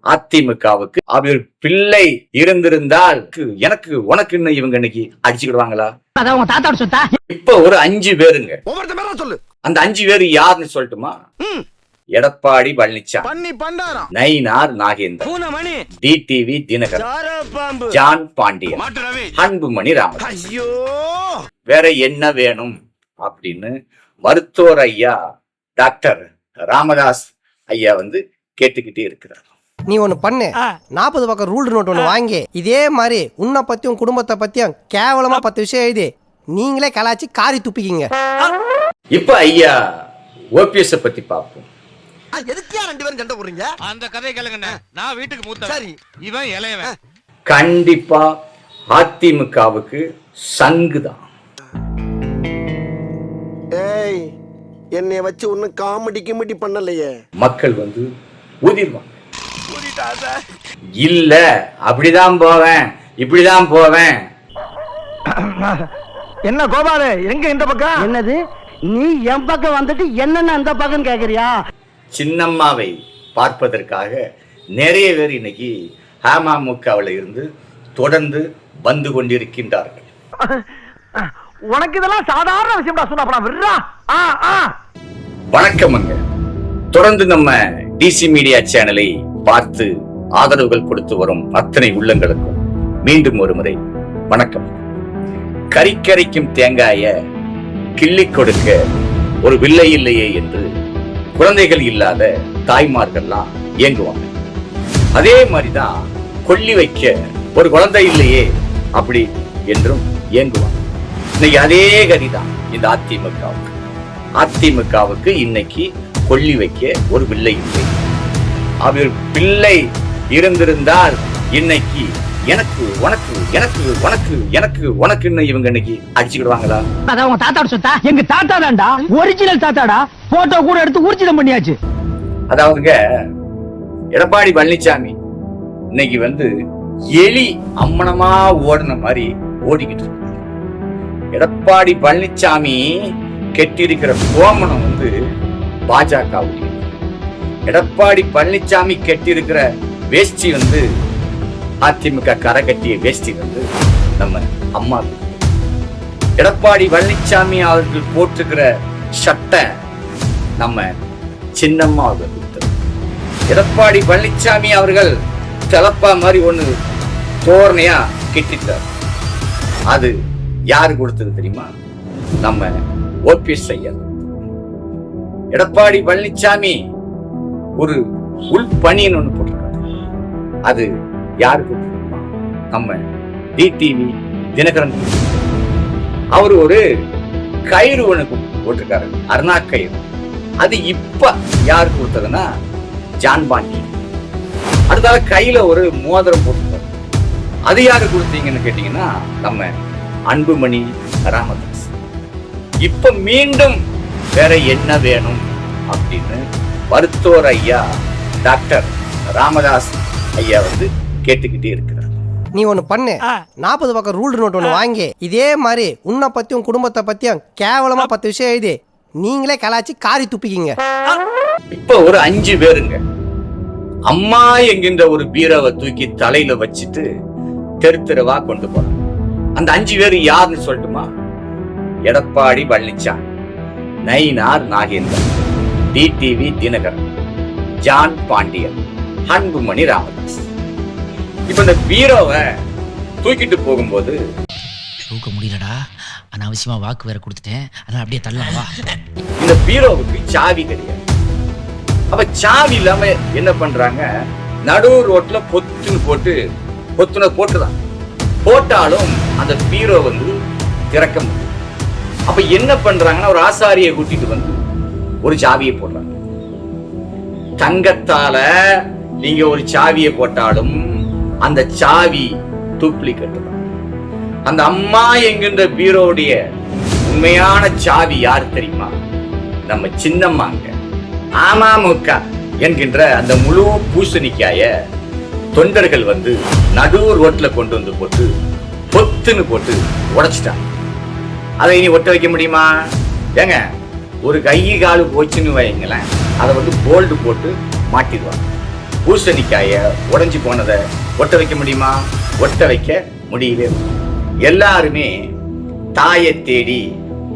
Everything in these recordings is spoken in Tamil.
அதிமுகவுக்கு அவர் பிள்ளை இருந்திருந்தால் எனக்கு உனக்கு இன்னும் இவங்க இன்னைக்கு அடிச்சுக்கிடுவாங்களா? இப்ப ஒரு 5 பேருங்க. சொல்லு. அந்த 5 பேரு யாருன்னு சொல்லட்டுமா? எடப்பாடி பழனிசாமி, நயினார் நாகேந்திரன், டிடிவி தினகரன், ஜான் பாண்டியன், அன்புமணி ராமதாஸ். வேற என்ன வேணும் அப்படின்னு மருத்துவர் ஐயா டாக்டர் ராமதாஸ் ஐயா கேட்டுக்கிட்டே இருக்கிறார். நீ ஒண்ணு பண்ணு, 40 பக்கம் ரூல் நோட் ஒண்ணு வாங்கி இதே மாதிரி உன்னை பத்தியும் குடும்பத்தை பத்தியும் கேவலமா 10 விஷயம் எழுதி நீங்களே கலாச்சி காரி துப்பிக்கிங்க. இப்ப ஐயா ஓபிஎஸ் பத்தி பார்ப்போம். எதுக்கியா 2 பேரும் சண்டை போடுறீங்க? அந்த கதை கேளுங்க. நான் வீட்டுக்கு மூத்தவன். சரி, இவன் இளையவன். கண்டிப்பா அதிமுகவுக்கு சங்குதான். ஏய், என்னை வச்சு ஒன்னும் காமெடி கிமெடி பண்ணலையே. மக்கள் ஊதிடுவாங்க. இல்ல அப்படிதான் போவேன், இப்படிதான் போவேன். என்ன கோபாலு, எங்க இந்த பக்கம்? என்னது, நீ என் பக்கம் வந்துட்டு என்னென்ன அந்த பக்கம் கேக்குறியா? சின்னம்மாவை பார்ப்பதற்காக நிறைய பேர் இன்னைக்கு அமமுகவில் இருந்து தொடர்ந்து வந்து கொண்டிருக்கின்றார்கள். உனக்கு இதெல்லாம் சாதாரண விஷயம்டா. சொன்னா வணக்கம்ங்க. தொடர்ந்து நம்ம டிசி மீடியா சேனலை பார்த்து ஆதரவுகள் கொடுத்து வரும் அத்தனை உள்ளங்களுக்கும் மீண்டும் ஒரு முறை வணக்கம். கறிக்கரைக்கும் தேங்காய கிள்ளி கொடுக்க ஒரு வில்லை இல்லையே என்று குழந்தைகள் இல்லாத தாய்மார்கள்லாம் ஏங்குவாங்க. அதே மாதிரிதான் கொல்லி வைக்க ஒரு குழந்தை இல்லையே அப்படி என்றும் ஏங்குவாங்க. இன்னைக்கு அதே கதிதான் இந்த அதிமுகவுக்கு இன்னைக்கு கொல்லி வைக்க ஒரு பிள்ளை இல்லை. அவர் பிள்ளை இருந்திருந்தால் இன்னைக்கு எனக்கு உனக்கு எனக்கு உனக்கு எனக்கு உனக்கு இன்னும் இவங்க இன்னைக்கு அடிச்சுக்கிடுவாங்களா? அதான் உங்க தாத்தாட சொத்தா? எங்க தாத்தா தான்டா, ஒரிஜினல் தாத்தாடா. போட்டோ கூட எடுத்து ஊர்ஜிதம் பண்ணியாச்சு. அதாவதுங்க, எடப்பாடி பழனிசாமி இன்னைக்கு எலி அம்மனமா ஓடின மாதிரி ஓடிக்கிட்டு இருக்கு. எடப்பாடி பழனிசாமி கெட்டிருக்கிற கோமணம் பாஜக. எடப்பாடி பழனிசாமி கெட்டிருக்கிற வேஷ்டி அதிமுக கரை கட்டிய வேஷ்டி நம்ம அம்மா. எடப்பாடி பழனிசாமி அவர்கள் போட்டிருக்கிற சட்டை நம்ம சின்னம்மா அவர்கள். எடப்பாடி பழனிசாமி அவர்கள் தலப்பா மாதிரி ஒண்ணு தோரணையா கெட்டிட்டார். அது யாரு கொடுத்தது தெரியுமா? நம்ம ஓபிஎஸ் ஐயா. எடப்பாடி பழனிசாமி ஒரு உள்பணின்னு ஒண்ணு போட்டிருக்காரு. அது யாருக்கு? நம்ம டிடிவி தினகரன். அவரு ஒரு கயிறு ஒண்ணு போட்டிருக்காரு, அருணா கயிறு. அது இப்ப யாரு கொடுத்ததுன்னா ஜான் பாண்டியன். அடுத்தால கையில ஒரு மோதிரம் போட்டிருக்காரு. அது யாரு கொடுத்தீங்கன்னு கேட்டீங்கன்னா நம்ம அன்புமணி ராமதாஸ். இப்ப மீண்டும் வேற என்ன வேணும் அப்படின்னு மருத்துவர் ஐயா டாக்டர் ராமதாஸ் ஐயா கேட்டுக்கிட்டே இருக்கிறார். நீ ஒண்ணு பண்ணு, 40 பக்கம் ரூல் நோட் ஒண்ணு வாங்கி இதே மாதிரி உன்னை பத்தியும் குடும்பத்தை பத்தியும் கேவலமா 10 விஷயம் எழுதி நீங்களே கலாச்சி காரி துப்பிக்கிங்க. இப்ப ஒரு 5 பேருங்க. அம்மா என்கின்ற ஒரு பீரவை தூக்கி தலையில வச்சுட்டு தெரு தெருவா கொண்டு போறாங்க. அந்த 5 பேரு யாருன்னு சொல்லட்டுமா? எடப்பாடி பழனிசாமி, நயினார் நாகேந்திரன், டிடிவி தினகரன், ஜான் பாண்டியன், அன்புமணி ராமதாஸ். இப்ப இந்த பீரோவை தூக்கிட்டு போகும்போது தூக்க முடியலடா, அனாவசியமா வாக்கு வேற கொடுத்துட்டேன், அதான் அப்படியே தள்ளவா. இந்த பீரோவுக்கு சாவி கிடையாது. அப்ப சாவி இல்லாம என்ன பண்றாங்க? நடு ரோட்ல பொத்துன போட்டுதான். போட்டாலும் அந்த பீரோ திறக்க முடியும். அப்ப என்ன பண்றாங்கன்னா, ஒரு ஆசாரியை கூட்டிட்டு ஒரு சாவியை போடுறாங்க. தங்கத்தால நீங்க ஒரு சாவியை போட்டாலும் அந்த சாவி டூப்ளிகேட் தான். அந்த அம்மா என்கின்ற பீரோடைய உண்மையான சாவி யார் தெரியுமா? நம்ம சின்னம்மாங்க. அமமுக என்கின்ற அந்த முழு பூசணிக்காய தொண்டர்கள் நடு ரோட்ல கொண்டு போட்டு பொத்துன்னு போட்டு உடைச்சிட்டாங்க. அதை இனி ஒட்ட வைக்க முடியுமா? ஏங்க, ஒரு கை காலு போச்சுன்னு வைங்களேன், அதை போல்டு போட்டு மாட்டிடுவாங்க. பூசணிக்காய உடைஞ்சு போனதை ஒட்ட வைக்க முடியுமா? ஒட்ட வைக்க முடியவே இல்லை. எல்லாருமே தாயை தேடி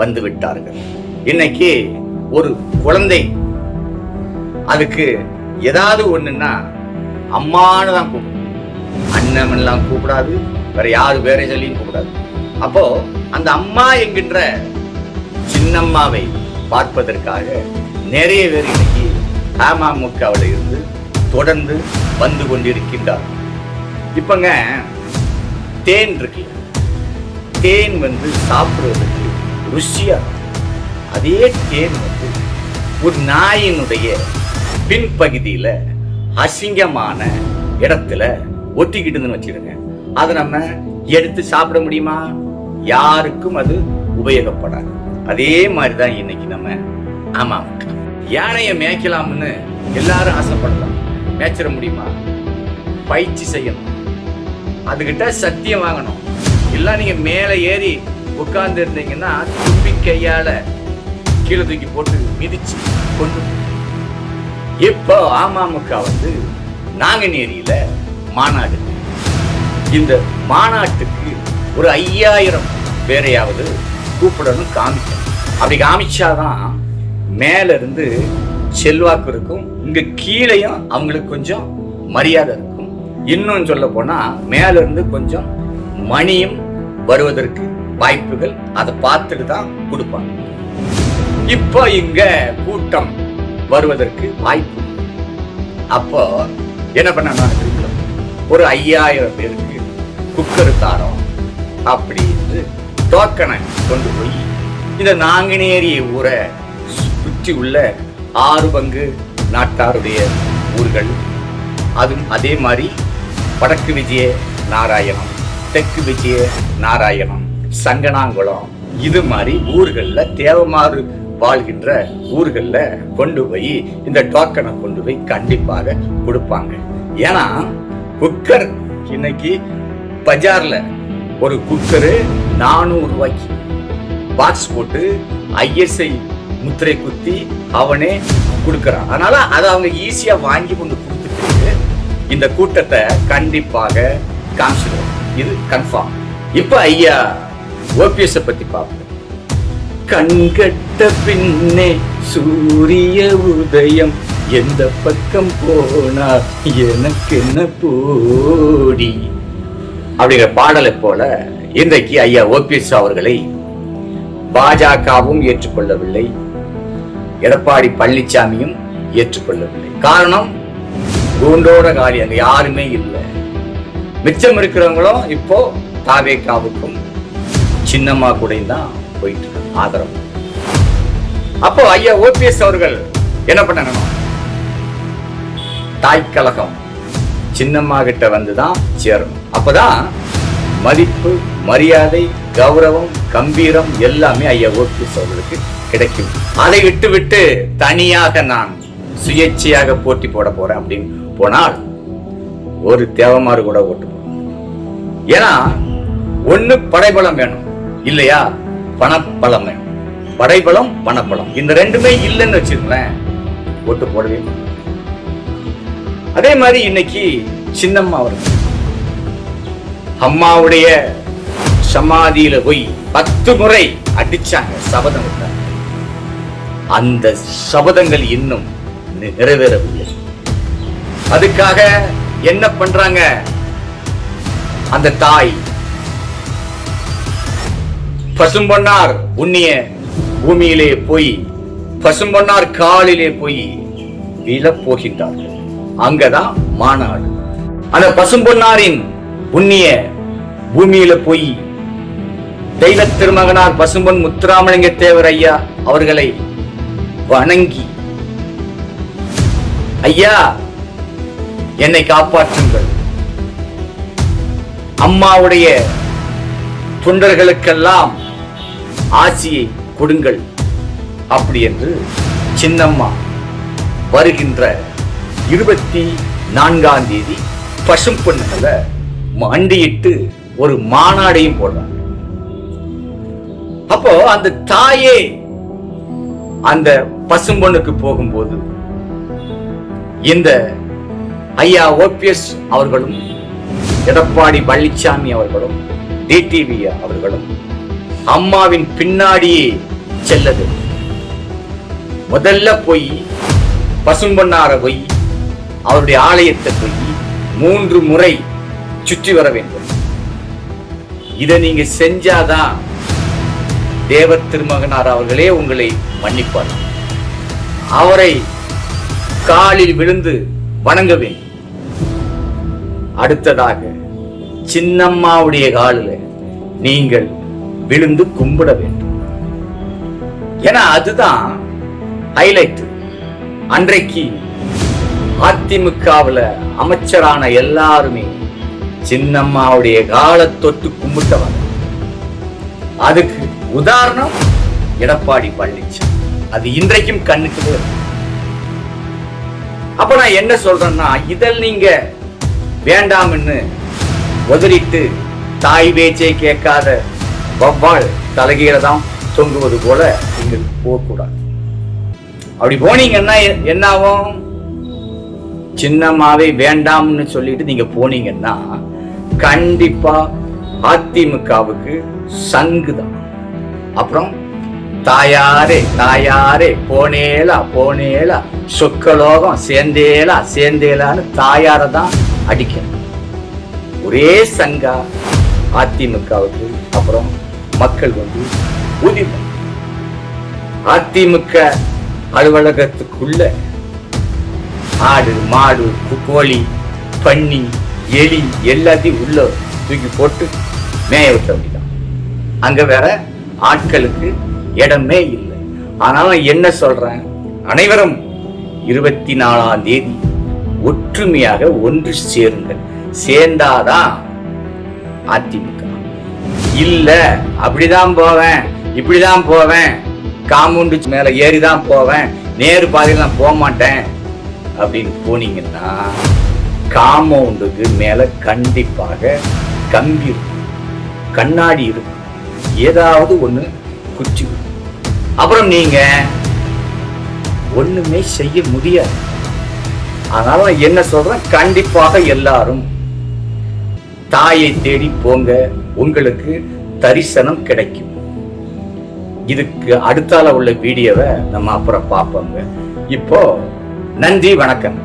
வந்து விட்டார்கள். இன்னைக்கு ஒரு குழந்தை அதுக்கு ஏதாவது ஒண்ணுன்னா அம்மானு தான் கூப்பிடும். அண்ணன் எல்லாம் கூப்பிடாது, வேற யாரு வேற சொல்லியும் கூப்பிடாது. அப்போ அந்த அம்மா என்கின்ற சின்னம்மாவை பார்ப்பதற்காக நிறைய பேர் இன்னைக்கு அமமுகவில் இருந்து தொடர்ந்து வந்து கொண்டிருக்கின்றார். இப்பங்க தேன் இருக்கு, தேன் சாப்பிடுவதற்கு ருசியா, அதே தேன் ஒரு நாயினுடைய பின்பகுதியில அசிங்கமான இடத்துல ஒட்டிக்கிட்டுன்னு வச்சிருங்க. அதை நம்ம எடுத்து சாப்பிட முடியுமா? யாருக்கும் அது உபயோகப்படாது. அதே மாதிரிதான் இன்னைக்கு நம்ம அமமுக. யானையை மேய்க்கலாம்னு எல்லாரும் ஆசைப்படலாம், மேய்ச்சிட முடியுமா? பயிற்சி செய்யணும், அதுகிட்ட சத்தியம் வாங்கணும். எல்லாம் நீங்க மேல ஏறி உட்கார்ந்து இருந்தீங்கன்னா தும்பி கையால கீழே தூக்கி போட்டு மிதிச்சு கொண்டு. இப்போ அமமுக நாங்குநேரியில மாநாடு. இந்த மாநாட்டுக்கு ஒரு 5000 பேரையாவது கூப்பிடணும், காமிக்கணும். அப்படி காமிச்சாதான் மேல இருந்து செல்வாக்கு இருக்கும், இங்க கீழையும் அவங்களுக்கு கொஞ்சம் மரியாதை இருக்கும். இன்னும் சொல்ல போனா மேல இருந்து கொஞ்சம் மணியும் வருவதற்கு வாய்ப்புகள், அதை பார்த்துட்டு தான் கொடுப்பாங்க. இப்போ இங்க கூட்டம் வருவதற்கு வாய்ப்பு. அப்போ என்ன பண்ண, ஒரு 5000 பேருக்கு குக்கர் தாரோம் அப்படி என்று டோக்கனை கொண்டு போய் இந்த நாங்குநேரி ஊரை சுற்றி உள்ள 6 பங்கு நாட்டாருடைய ஊர்கள், அதுவும் அதே மாதிரி வடக்கு விஜய நாராயணம், தெற்கு விஜய நாராயணம், சங்கனாங்குளம், இது மாதிரி ஊர்கள்ல தேவமாறு வாழ்கின்ற ஊர்கள்ல கொண்டு போய் இந்த டோக்கனை கொண்டு போய் கண்டிப்பாக கொடுப்பாங்க. ஏன்னா குக்கர் இன்னைக்கு பஜார்ல ஒரு குக்கரு 400 ரூபாய்க்கு பாக்ஸ் போட்டு ISI முத்திரை குத்தி அவனே கொடுக்கறான். அதனால அதை அவங்க ஈஸியா வாங்கி கொண்டு கொடுத்துட்டு இந்த கூட்டத்தை கண்டிப்பாக காமிச்சிடுவோம். இது கன்ஃபார்ம். இப்ப ஐயா OPS பத்தி பார்ப்போம். கண்கட்ட பின்னே சூரிய உதயம், எந்த பக்கம் போனா எனக்கு என்ன போடி அப்படிங்கிற பாடலை போல இன்றைக்கு ஐயா OPS அவர்களை பாஜகவும் ஏற்றுக்கொள்ளவில்லை, எடப்பாடி பழனிசாமியும் ஏற்றுக்கொள்ளவில்லை. காரணம், கூண்டோட காலி, அங்க யாருமே இல்லை. மிச்சம் இருக்கிறவங்களும் இப்போ தாவேகாவுக்கும் சின்னம்மா கூட தான் போயிட்டு இருக்காங்க ஆதரவு. அப்போ ஐயா OPS அவர்கள் என்ன பண்ணணும், தாய்க்கழகம் சின்னம்மா கிட்ட வந்துதான் சேரணும். அப்பதான் மதிப்பு, மரியாதை, கௌரவம், கம்பீரம் எல்லாமே ஐயா OPS அவர்களுக்கு கிடைக்கும். அதை விட்டு தனியாக நான் சுயேட்சையாக போட்டி போட போறேன் அப்படின்னு போனால் ஒரு தேவமாறு கூட ஓட்டு போடும். ஏன்னா ஒண்ணு படைபலம் வேணும், இல்லையா பணப்பலம் வேணும். படைபலம், பணப்பலம், இந்த ரெண்டுமே இல்லைன்னு வச்சுக்கோங்களேன், ஓட்டு போடவே. அதே மாதிரி இன்னைக்கு சின்னம்மா அவர்கள் அம்மாவுடைய சமாதியில போய் 10 முறை அடிச்சாங்க, சபதம் விட்டாங்க. அந்த சபதங்கள் இன்னும் நிறைவேறவில்லை. அதுக்காக என்ன பண்றாங்க, அந்த தாய் பசும்பொன்னார் உண்ணிய பூமியிலே போய் பசும்பொன்னார் காலிலே போய் விழப் போகின்றார்கள். அங்கதான் மாநாடு. அந்த பசும்பொன்னாரின் புண்ணிய பூமியில போய் தெய்வ திருமகனார் பசும்பொன் முத்துராமலிங்க தேவர் ஐயா அவர்களை வணங்கி, ஐயா என்னை காப்பாற்றுங்கள், அம்மாவுடைய தொண்டர்களுக்கெல்லாம் ஆசியை கொடுங்கள் அப்படி என்று சின்னம்மா வருகின்ற 24ஆம் தேதி பசும்பொன்னுல மண்டியிட்டு ஒரு மாநாடையும் போடுறாங்க. அப்போ அந்த தாயே அந்த பசும்பொன்னுக்கு போகும்போது இந்த ஐயா ஓபிஎஸ் அவர்களும் எடப்பாடி பழனிசாமி அவர்களும் டிடிவி அவர்களும் அம்மாவின் பின்னாடியே செல்லது. முதல்ல போய் பசும்பொன்னார போய் அவருடைய ஆலயத்தை போய் 3 முறை சுற்றி வர வேண்டும். இதை நீங்க செஞ்சாதான் தேவ திருமகனார் அவர்களே உங்களை மன்னிப்பார். அவரை காலில் விழுந்து வணங்க வேண்டும். அடுத்ததாக சின்னம்மாவுடைய காலில் நீங்கள் விழுந்து கும்பிட வேண்டும். ஏன்னா அதுதான் ஹைலைட். அன்றைக்கு அதிமுகவுல அமைச்சரான எல்லாருமே சின்னம்மாவுடைய காலை தொட்டு கும்பிட்டவங்க. அதுக்கு உதாரணம் எடப்பாடி பழனிசாமி. அது இன்றைக்கும் கண்ணுக்கு. அப்ப நான் என்ன சொல்றேன்னா, இதில் நீங்க வேண்டாம்னு உதறிட்டு தாய் பேச்சை கேட்காத வவ்வால் தலைகீழ தான் தொங்குவது போல நீங்க போகக்கூடாது. அப்படி போனீங்கன்னா என்ன ஆகும்? சின்னம்மாவை வேண்டாம்னு சொல்லிட்டு நீங்க போனீங்கன்னா கண்டிப்பா அதிமுகவுக்கு சங்குதான். அப்புறம் தாயாரே தாயாரே போனேலா போனேலா சொக்கலோகம் சேர்ந்தேலா சேர்ந்தேலான்னு தாயார தான் அடிக்கணும். ஒரே சங்கா அதிமுகவுக்கு. அப்புறம் மக்கள் வந்து உதிர்வு. அதிமுக அலுவலகத்துக்குள்ள ஆடு மாடு கோழி பன்னி எலி எல்லாத்தையும் உள்ள தூக்கி போட்டு மேய விட்ட வேண்டியதான். அங்க வேற ஆட்களுக்கு இடமே இல்லை. ஆனாலும் என்ன சொல்றேன், அனைவரும் 24ஆம் தேதி ஒற்றுமையாக ஒன்று சேருங்கள். சேர்ந்தாதான் அதிமுக. இல்ல அப்படிதான் போவேன் இப்படிதான் போவேன் காம்பவுண்டு மேல ஏறிதான் போவேன் நேரு பாதையில் நான் போக மாட்டேன் அப்படின்னு போனீங்கன்னா காம்பவுண்டுக்கு மேல கண்டிப்பாக கம்பி இருக்கும், கண்ணாடி இருக்கும், ஏதாவது ஒண்ணு குச்சி. அப்புறம் நீங்க ஒண்ணுமே செய்ய முடியாது. அதனால என்ன சொல்றேன், கண்டிப்பாக எல்லாரும் தாயை தேடி போங்க, உங்களுக்கு தரிசனம் கிடைக்கும். இதுக்கு அடுத்தால உள்ள வீடியோவை நம்ம அப்புறம் பார்ப்போங்க. இப்போ நன்றி, வணக்கம்.